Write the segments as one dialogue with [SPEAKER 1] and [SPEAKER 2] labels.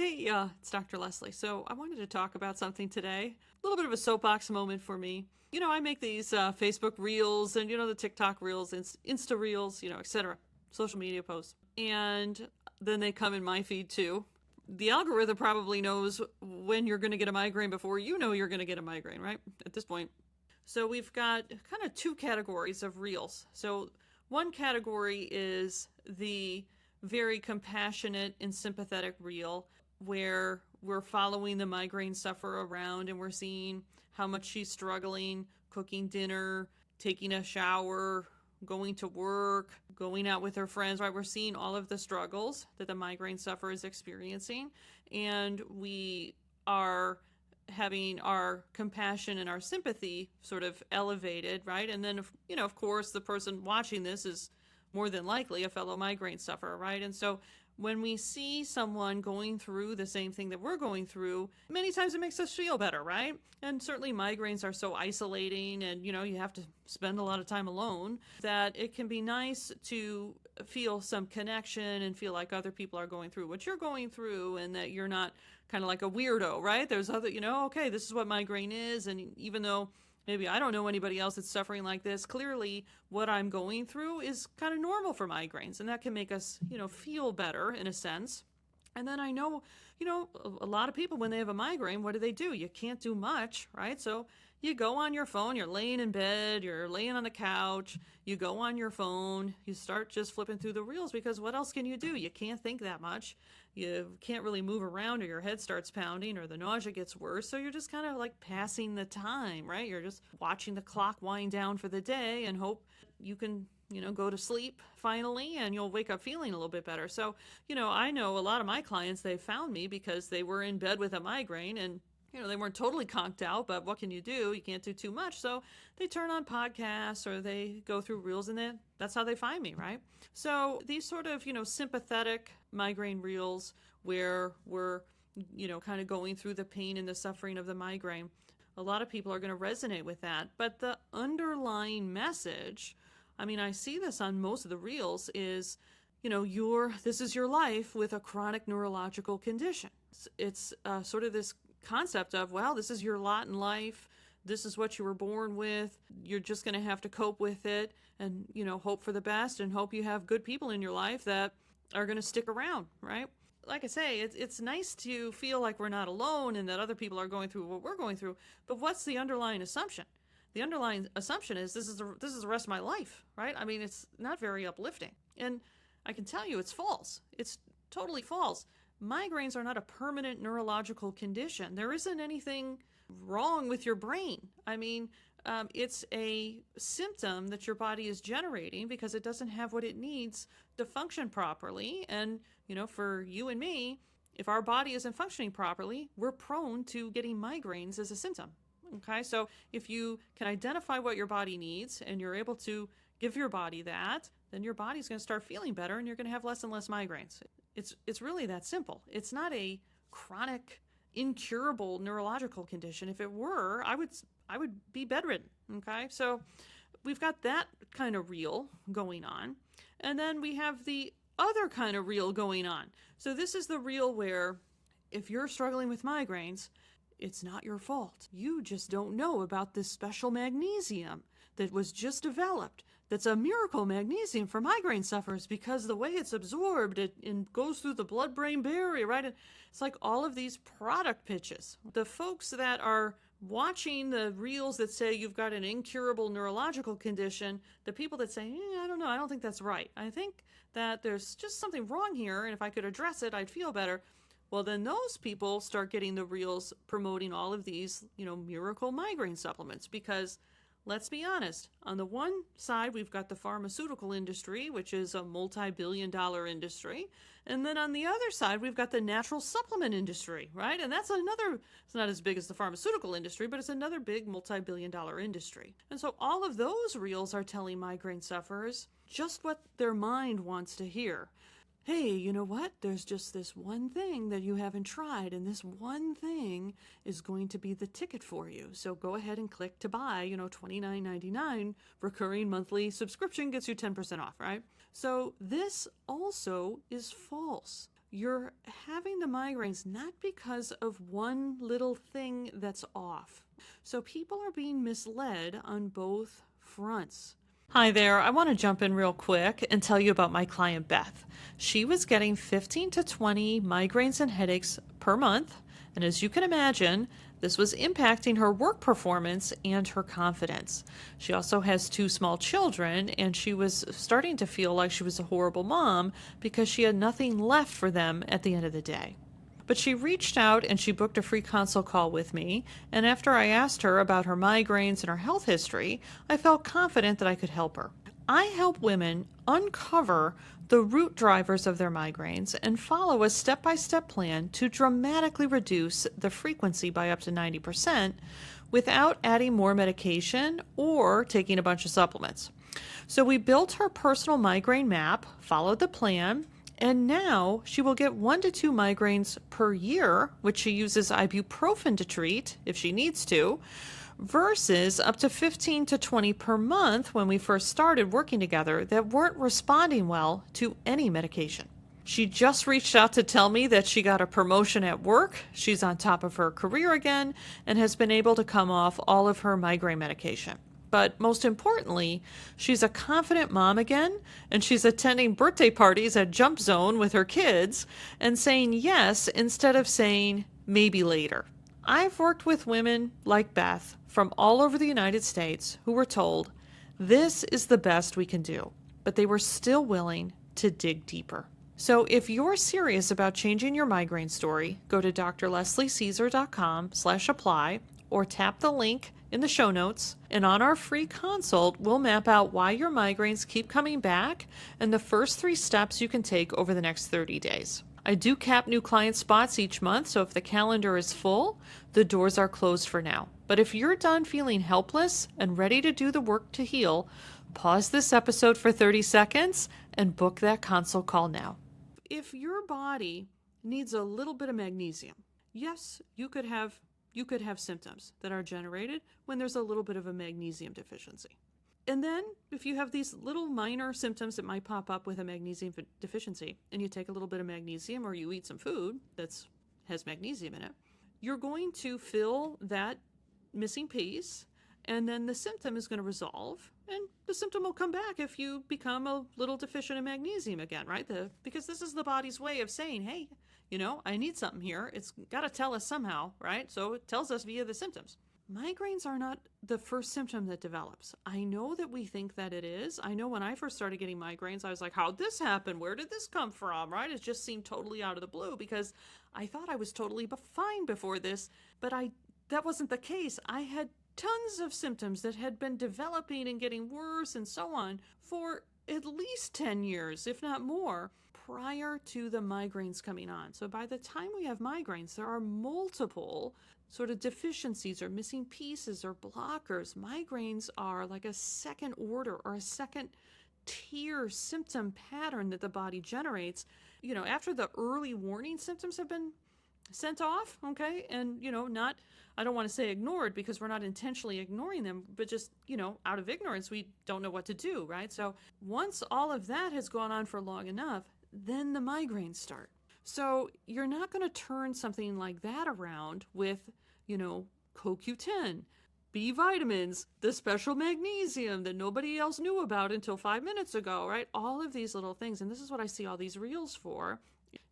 [SPEAKER 1] Hey, it's Dr. Leslie. So I wanted to talk about something today. A little bit of a soapbox moment for me. I make these Facebook reels and, the TikTok reels, Insta reels, etc., social media posts. And then they come in my feed too. The algorithm probably knows when you're going to get a migraine before you know you're going to get a migraine, right? At this point. So we've got kind of two categories of reels. So one category is the very compassionate and sympathetic reel where we're following the migraine sufferer around and we're seeing how much she's struggling, cooking dinner, taking a shower, going to work, going out with her friends, right? We're seeing all of the struggles that the migraine sufferer is experiencing, and we are having our compassion and our sympathy sort of elevated, right? And then, of course, the person watching this is more than likely a fellow migraine sufferer, right? And so when we see someone going through the same thing that we're going through, many times it makes us feel better, right? And certainly migraines are so isolating and, you have to spend a lot of time alone that it can be nice to feel some connection and feel like other people are going through what you're going through and that you're not kind of like a weirdo, right? There's other, okay, this is what migraine is. And even though maybe I don't know anybody else that's suffering like this, clearly what I'm going through is kind of normal for migraines, and that can make us, feel better in a sense. And then I know, a lot of people when they have a migraine, what do? You can't do much, right? So you go on your phone, you're laying in bed, you're laying on the couch, you go on your phone, you start just flipping through the reels because what else can you do? You can't think that much. You can't really move around or your head starts pounding or the nausea gets worse. So you're just kind of like passing the time, right? You're just watching the clock wind down for the day and hope you can, go to sleep finally and you'll wake up feeling a little bit better. So, I know a lot of my clients, they found me because they were in bed with a migraine and they weren't totally conked out, but what can you do? You can't do too much. So they turn on podcasts or they go through reels and that's how they find me, right? So these sort of, sympathetic migraine reels where we're, kind of going through the pain and the suffering of the migraine, a lot of people are going to resonate with that. But the underlying message, I see this on most of the reels is, this is your life with a chronic neurological condition. It's sort of this concept of, well, this is your lot in life. This is what you were born with. You're just going to have to cope with it and, hope for the best and hope you have good people in your life that are going to stick around, right? Like I say, it's nice to feel like we're not alone and that other people are going through what we're going through. But what's the underlying assumption? The underlying assumption is this is the rest of my life, right? It's not very uplifting. And I can tell you it's false. It's totally false. Migraines are not a permanent neurological condition. There isn't anything wrong with your brain. It's a symptom that your body is generating because it doesn't have what it needs to function properly. And, for you and me, if our body isn't functioning properly, we're prone to getting migraines as a symptom. Okay, so if you can identify what your body needs and you're able to give your body that, then your body's going to start feeling better and you're going to have less and less migraines. It's really that simple. It's not a chronic, incurable neurological condition. If it were, I would be bedridden. Okay, so we've got that kind of reel going on, and then we have the other kind of reel going on. So this is the reel where if you're struggling with migraines, it's not your fault. You just don't know about this special magnesium that was just developed. That's a miracle magnesium for migraine sufferers because the way it's absorbed, it goes through the blood-brain barrier, right? It's like all of these product pitches. The folks that are watching the reels that say you've got an incurable neurological condition, the people that say, I don't know, I don't think that's right. I think that there's just something wrong here, and if I could address it, I'd feel better. Well, then those people start getting the reels promoting all of these, miracle migraine supplements because let's be honest, on the one side, we've got the pharmaceutical industry, which is a multi-billion-dollar industry. And then on the other side, we've got the natural supplement industry, right? And that's it's not as big as the pharmaceutical industry, but it's another big multi-billion-dollar industry. And so all of those reels are telling migraine sufferers just what their mind wants to hear. Hey, you know what? There's just this one thing that you haven't tried, and this one thing is going to be the ticket for you. So go ahead and click to buy, $29.99 recurring monthly subscription gets you 10% off, right? So this also is false. you're having the migraines not because of one little thing that's off. So people are being misled on both fronts. Hi there. I want to jump in real quick and tell you about my client Beth. She was getting 15 to 20 migraines and headaches per month, and as you can imagine, this was impacting her work performance and her confidence. She also has 2 small children, and she was starting to feel like she was a horrible mom because she had nothing left for them at the end of the day. But she reached out and she booked a free consult call with me, and after I asked her about her migraines and her health history, I felt confident that I could help her. I help women uncover the root drivers of their migraines and follow a step-by-step plan to dramatically reduce the frequency by up to 90% without adding more medication or taking a bunch of supplements. So we built her personal migraine map, followed the plan, and now she will get 1 to 2 migraines per year, which she uses ibuprofen to treat if she needs to, versus up to 15 to 20 per month when we first started working together that weren't responding well to any medication. She just reached out to tell me that she got a promotion at work, she's on top of her career again, and has been able to come off all of her migraine medication. But most importantly, she's a confident mom again, and she's attending birthday parties at Jump Zone with her kids and saying yes instead of saying maybe later. I've worked with women like Beth from all over the United States who were told, this is the best we can do, but they were still willing to dig deeper. So if you're serious about changing your migraine story, go to drlesliecaesar.com/apply or tap the link in the show notes, and on our free consult, we'll map out why your migraines keep coming back and the first 3 steps you can take over the next 30 days. I do cap new client spots each month, so if the calendar is full, the doors are closed for now. But if you're done feeling helpless and ready to do the work to heal, pause this episode for 30 seconds and book that consult call now. If your body needs a little bit of magnesium, yes, you could have symptoms that are generated when there's a little bit of a magnesium deficiency. And then if you have these little minor symptoms that might pop up with a magnesium deficiency, and you take a little bit of magnesium or you eat some food that has magnesium in it, you're going to fill that missing piece, and then the symptom is going to resolve, and the symptom will come back if you become a little deficient in magnesium again, right? Because this is the body's way of saying, hey, I need something here. It's got to tell us somehow, right? So it tells us via the symptoms. Migraines are not the first symptom that develops. I know that we think that it is. I know when I first started getting migraines, I was like, how'd this happen? Where did this come from, right? It just seemed totally out of the blue because I thought I was totally fine before this, but that wasn't the case. I had tons of symptoms that had been developing and getting worse and so on for at least 10 years, if not more, prior to the migraines coming on. So by the time we have migraines, there are multiple sort of deficiencies or missing pieces or blockers. Migraines are like a second order or a second tier symptom pattern that the body generates, after the early warning symptoms have been sent off, okay? And, I don't want to say ignored because we're not intentionally ignoring them, but just, out of ignorance, we don't know what to do, right? So once all of that has gone on for long enough, then the migraines start. So you're not going to turn something like that around with, CoQ10, B vitamins, the special magnesium that nobody else knew about until 5 minutes ago, right? All of these little things. And this is what I see all these reels for.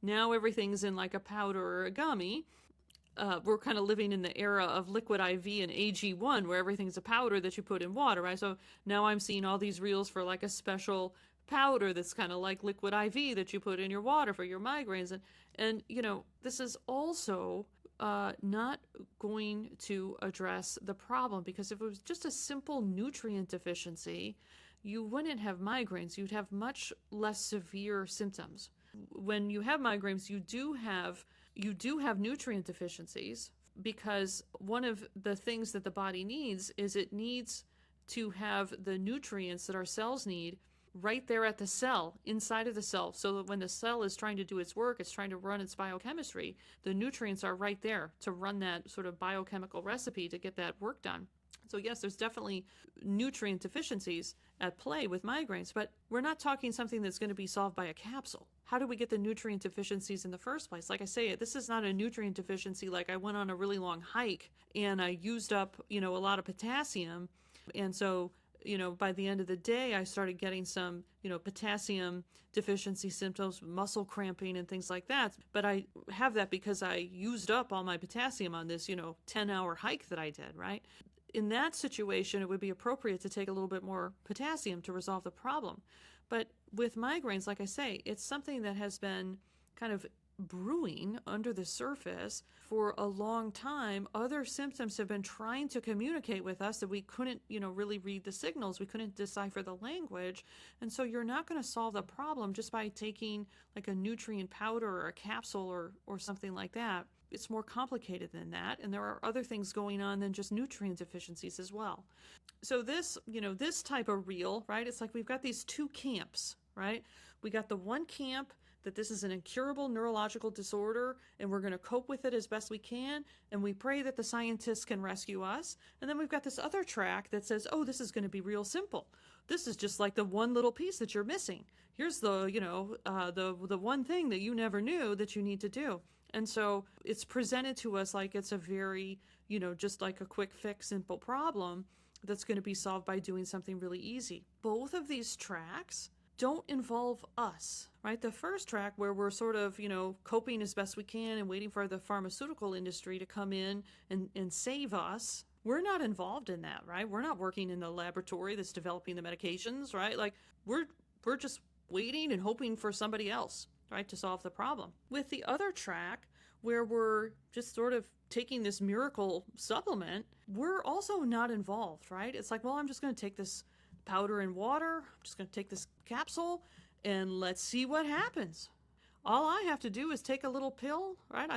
[SPEAKER 1] Now everything's in like a powder or a gummy. We're kind of living in the era of liquid IV and AG1 where everything's a powder that you put in water, right? So now I'm seeing all these reels for like a special powder that's kind of like liquid IV that you put in your water for your migraines. And this is also not going to address the problem, because if it was just a simple nutrient deficiency, you wouldn't have migraines. You'd have much less severe symptoms. When you have migraines, you do have nutrient deficiencies, because one of the things that the body needs is it needs to have the nutrients that our cells need right there at the cell, inside of the cell, so that when the cell is trying to do its work, it's trying to run its biochemistry, the nutrients are right there to run that sort of biochemical recipe to get that work done. So yes, there's definitely nutrient deficiencies at play with migraines, but we're not talking something that's going to be solved by a capsule. How do we get the nutrient deficiencies in the first place? Like I say, this is not a nutrient deficiency like I went on a really long hike and I used up, a lot of potassium. And so, by the end of the day, I started getting some, potassium deficiency symptoms, muscle cramping and things like that. But I have that because I used up all my potassium on this, 10-hour hike that I did, right? In that situation, it would be appropriate to take a little bit more potassium to resolve the problem. But with migraines, like I say, it's something that has been kind of brewing under the surface for a long time. Other symptoms have been trying to communicate with us that we couldn't, really read the signals. We couldn't decipher the language. And so you're not going to solve the problem just by taking like a nutrient powder or a capsule or something like that. It's more complicated than that, and there are other things going on than just nutrient deficiencies as well. So this type of reel, right? It's like we've got these two camps, right? We got the one camp that this is an incurable neurological disorder and we're going to cope with it as best we can, and we pray that the scientists can rescue us. And then we've got this other track that says, oh, this is going to be real simple. This is just like the one little piece that you're missing. Here's the one thing that you never knew that you need to do. And so it's presented to us like it's a very, just like a quick fix, simple problem that's going to be solved by doing something really easy. Both of these tracks don't involve us, right? The first track where we're sort of, coping as best we can and waiting for the pharmaceutical industry to come in and save us. We're not involved in that, right? We're not working in the laboratory that's developing the medications, right? Like we're just waiting and hoping for somebody else, right, to solve the problem. With the other track, where we're just sort of taking this miracle supplement, we're also not involved, right? It's like, well, I'm just going to take this powder and water. I'm just going to take this capsule and let's see what happens. All I have to do is take a little pill, right?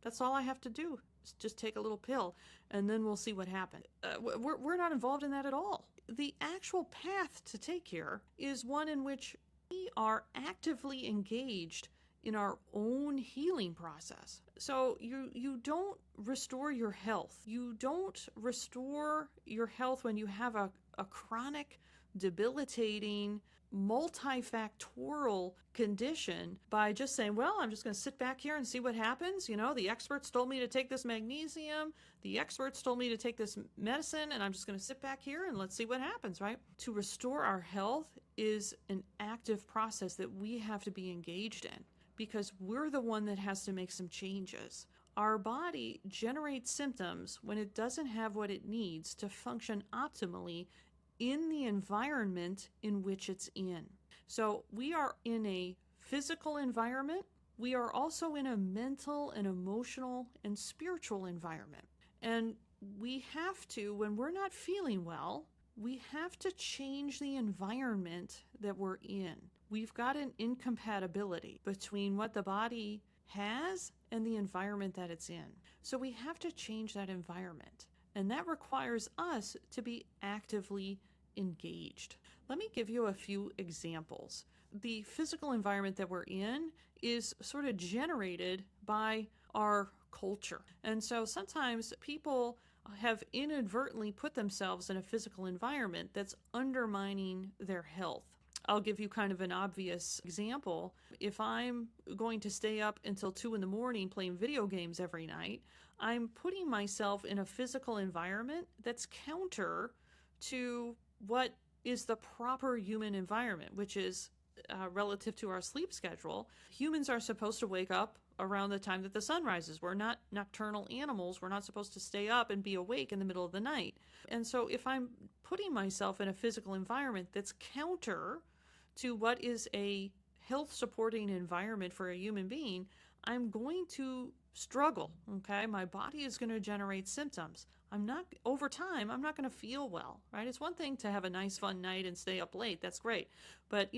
[SPEAKER 1] That's all I have to do is just take a little pill and then we'll see what happens. We're not involved in that at all. The actual path to take here is one in which we are actively engaged in our own healing process. So you don't restore your health. You don't restore your health when you have a chronic, debilitating, multifactorial condition by just saying, well, I'm just going to sit back here and see what happens. The experts told me to take this magnesium. The experts told me to take this medicine, and I'm just going to sit back here and let's see what happens, right? To restore our health is an active process that we have to be engaged in, because we're the one that has to make some changes. Our body generates symptoms when it doesn't have what it needs to function optimally in the environment in which it's in. So we are in a physical environment. We are also in a mental and emotional and spiritual environment. And we have to, when we're not feeling well, we have to change the environment that we're in. We've got an incompatibility between what the body has and the environment that it's in. So we have to change that environment. And that requires us to be actively engaged. Let me give you a few examples. The physical environment that we're in is sort of generated by our culture. And so sometimes people have inadvertently put themselves in a physical environment that's undermining their health. I'll give you kind of an obvious example. If I'm going to stay up until 2 a.m. playing video games every night, I'm putting myself in a physical environment that's counter to what is the proper human environment, which is relative to our sleep schedule. Humans are supposed to wake up around the time that the sun rises. We're not nocturnal animals. We're not supposed to stay up and be awake in the middle of the night. And so if I'm putting myself in a physical environment that's counter to what is a health supporting environment for a human being, I'm going to struggle, okay? My body is going to generate symptoms. Over time, I'm not going to feel well, right? It's one thing to have a nice fun night and stay up late. That's great. But,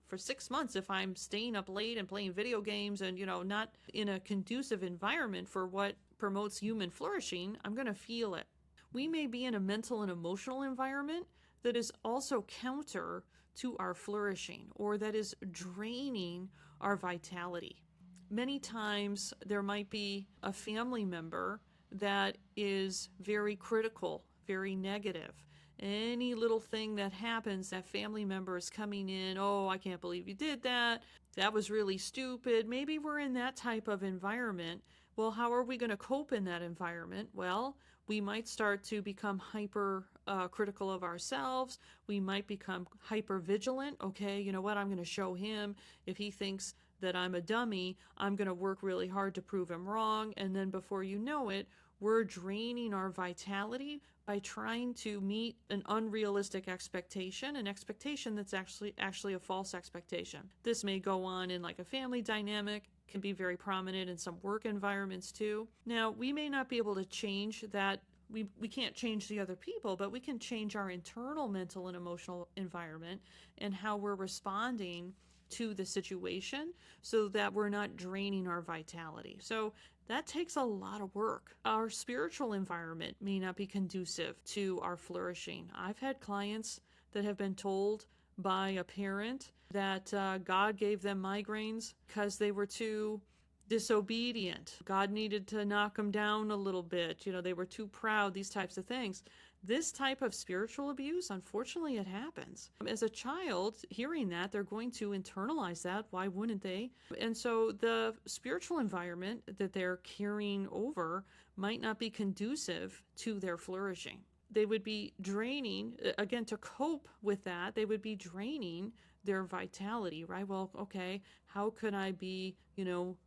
[SPEAKER 1] for 6 months, if I'm staying up late and playing video games and, not in a conducive environment for what promotes human flourishing, I'm going to feel it. We may be in a mental and emotional environment that is also counter to our flourishing, or that is draining our vitality. Many times there might be a family member that is very critical very negative. Any little thing that happens, that family member is coming in, oh, I can't believe you did that. That was really stupid. Maybe we're in that type of environment. Well, how are we going to cope in that environment? Well, we might start to become hyper critical of ourselves. We might become hyper vigilant. Okay, you know what? I'm going to show him. If he thinks that I'm a dummy, I'm going to work really hard to prove him wrong. And then before you know it, we're draining our vitality by trying to meet an unrealistic expectation, an expectation that's actually a false expectation. This may go on in like a family dynamic, can be very prominent in some work environments too. Now, we may not be able to change that. We can't change the other people, but we can change our internal mental and emotional environment and how we're responding to the situation so that we're not draining our vitality. So that takes a lot of work. Our spiritual environment may not be conducive to our flourishing. I've had clients that have been told by a parent that God gave them migraines because they were too disobedient. God needed to knock them down a little bit. You know, they were too proud, these types of things. This type of spiritual abuse, unfortunately, it happens. As a child, hearing that, they're going to internalize that. Why wouldn't they? And so the spiritual environment that they're carrying over might not be conducive to their flourishing. They would be draining, again, to cope with that, they would be draining their vitality, right? Well, okay, how can I be,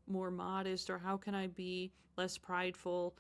[SPEAKER 1] more modest, or how can I be less prideful?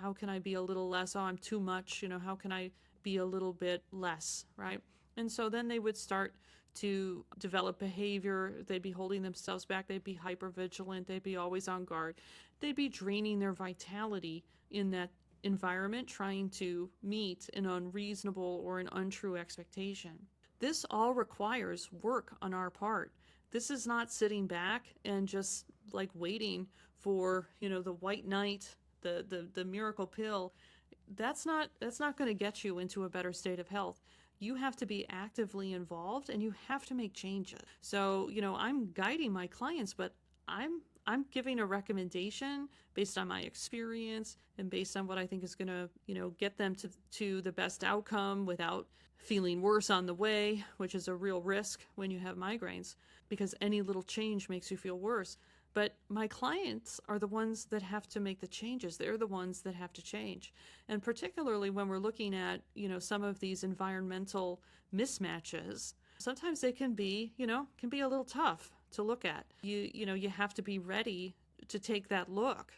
[SPEAKER 1] How can I be a little less, oh, I'm too much, how can I be a little bit less, right? And so then they would start to develop behavior. They'd be holding themselves back. They'd be hypervigilant. They'd be always on guard. They'd be draining their vitality in that environment, trying to meet an unreasonable or an untrue expectation. This all requires work on our part. This is not sitting back and just like waiting for, the white knight, the miracle pill. That's not going to get you into a better state of health. You have to be actively involved and you have to make changes. So, I'm guiding my clients, but I'm giving a recommendation based on my experience and based on what I think is going to, get them to the best outcome without feeling worse on the way, which is a real risk when you have migraines, because any little change makes you feel worse. But my clients are the ones that have to make the changes. They're the ones that have to change. And particularly when we're looking at, some of these environmental mismatches, sometimes they can be a little tough to look at. You have to be ready to take that look.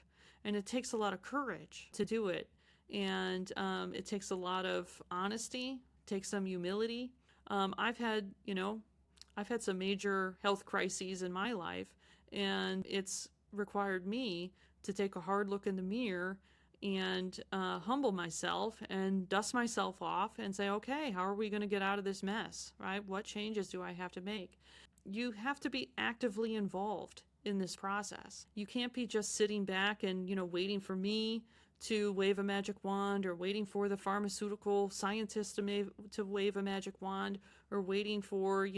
[SPEAKER 1] And it takes a lot of courage to do it. And it takes a lot of honesty, takes some humility. I've had some major health crises in my life, and it's required me to take a hard look in the mirror and humble myself and dust myself off and say, okay, how are we going to get out of this mess, right? What changes do I have to make? You have to be actively involved in this process. You can't be just sitting back and, waiting for me to wave a magic wand, or waiting for the pharmaceutical scientist to wave a magic wand, or waiting for,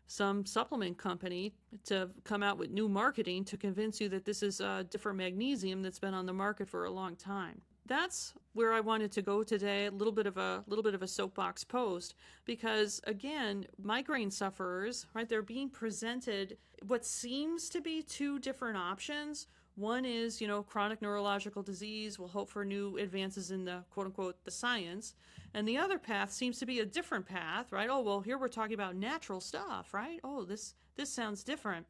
[SPEAKER 1] some supplement company to come out with new marketing to convince you that this is a different magnesium that's been on the market for a long time. That's where I wanted to go today, a little bit of a soapbox post, because again, migraine sufferers, right, they're being presented what seems to be two different options. One is, chronic neurological disease. We'll hope for new advances in the quote unquote the science. And the other path seems to be a different path, right? Oh, well, here we're talking about natural stuff, right? Oh, this sounds different.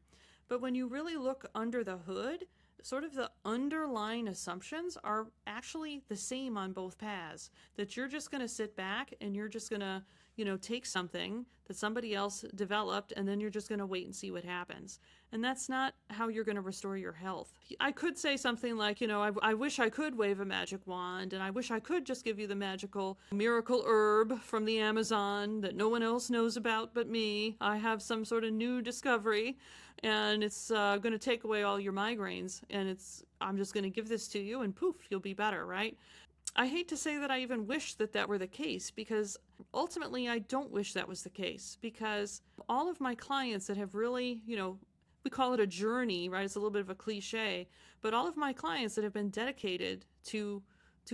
[SPEAKER 1] But when you really look under the hood, sort of the underlying assumptions are actually the same on both paths. That you're just going to sit back and you're just going to, take something that somebody else developed, and then you're just going to wait and see what happens. And that's not how you're going to restore your health. I could say something like, I wish I could wave a magic wand, and I wish I could just give you the magical miracle herb from the Amazon that no one else knows about but me. I have some sort of new discovery, and it's going to take away all your migraines, and I'm just going to give this to you, and poof, you'll be better, right? I hate to say that I even wish that were the case, because ultimately I don't wish that was the case, because all of my clients that have really, we call it a journey, right? It's a little bit of a cliche, but all of my clients that have been dedicated to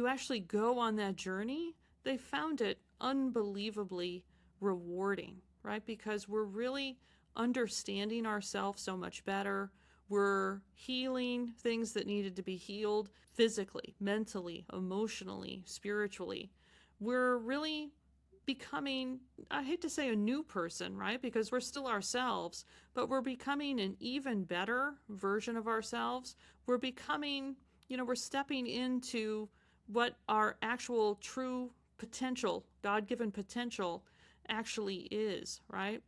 [SPEAKER 1] actually go on that journey, they found it unbelievably rewarding, right? Because we're really understanding ourselves so much better. We're healing things that needed to be healed physically, mentally, emotionally, spiritually. We're really becoming, I hate to say a new person, right? Because we're still ourselves, but we're becoming an even better version of ourselves. We're becoming, we're stepping into what our actual true potential, God-given potential actually is, right?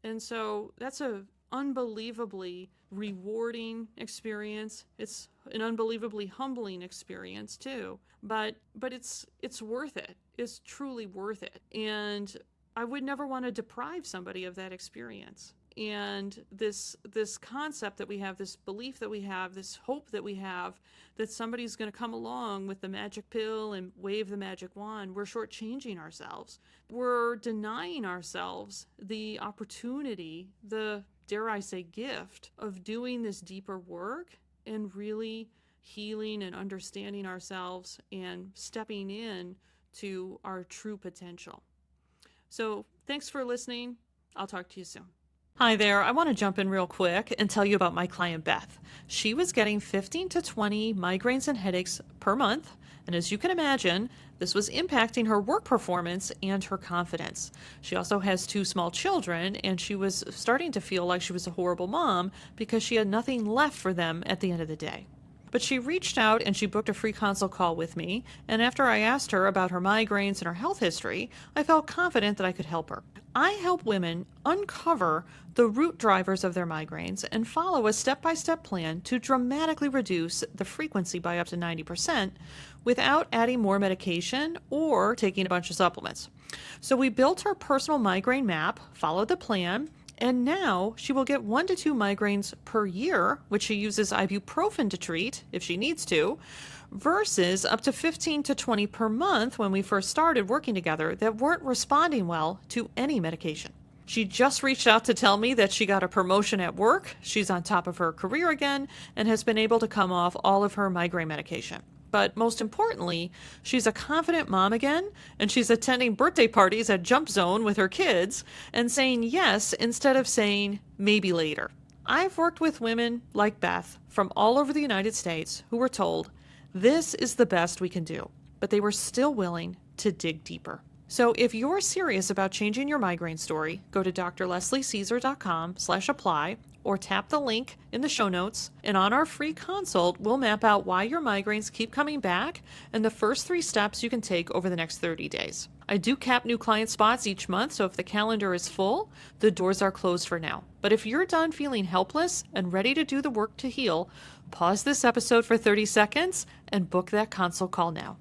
[SPEAKER 1] And so that's a unbelievably rewarding experience. It's an unbelievably humbling experience too. But it's worth it. It's truly worth it. And I would never want to deprive somebody of that experience. And this concept that we have, this belief that we have, this hope that we have that somebody's going to come along with the magic pill and wave the magic wand, we're shortchanging ourselves. We're denying ourselves the opportunity, the, dare I say, gift of doing this deeper work and really healing and understanding ourselves and stepping in to our true potential. So thanks for listening. I'll talk to you soon. Hi there. I want to jump in real quick and tell you about my client Beth. She was getting 15 to 20 migraines and headaches per month, and as you can imagine, this was impacting her work performance and her confidence. She also has 2 small children, and she was starting to feel like she was a horrible mom because she had nothing left for them at the end of the day. But she reached out and she booked a free consult call with me, and after I asked her about her migraines and her health history, I felt confident that I could help her. I help women uncover the root drivers of their migraines and follow a step-by-step plan to dramatically reduce the frequency by up to 90% without adding more medication or taking a bunch of supplements. So we built her personal migraine map, followed the plan, and now she will get 1 to 2 migraines per year, which she uses ibuprofen to treat if she needs to, versus up to 15 to 20 per month when we first started working together that weren't responding well to any medication. She just reached out to tell me that she got a promotion at work, she's on top of her career again, and has been able to come off all of her migraine medication. But most importantly, she's a confident mom again, and she's attending birthday parties at Jump Zone with her kids and saying yes instead of saying maybe later. I've worked with women like Beth from all over the United States who were told, this is the best we can do, but they were still willing to dig deeper. So if you're serious about changing your migraine story, go to drlesliecaesar.com/apply or tap the link in the show notes. And on our free consult, we'll map out why your migraines keep coming back and the first 3 steps you can take over the next 30 days. I do cap new client spots each month, so if the calendar is full, the doors are closed for now. But if you're done feeling helpless and ready to do the work to heal, pause this episode for 30 seconds and book that consult call now.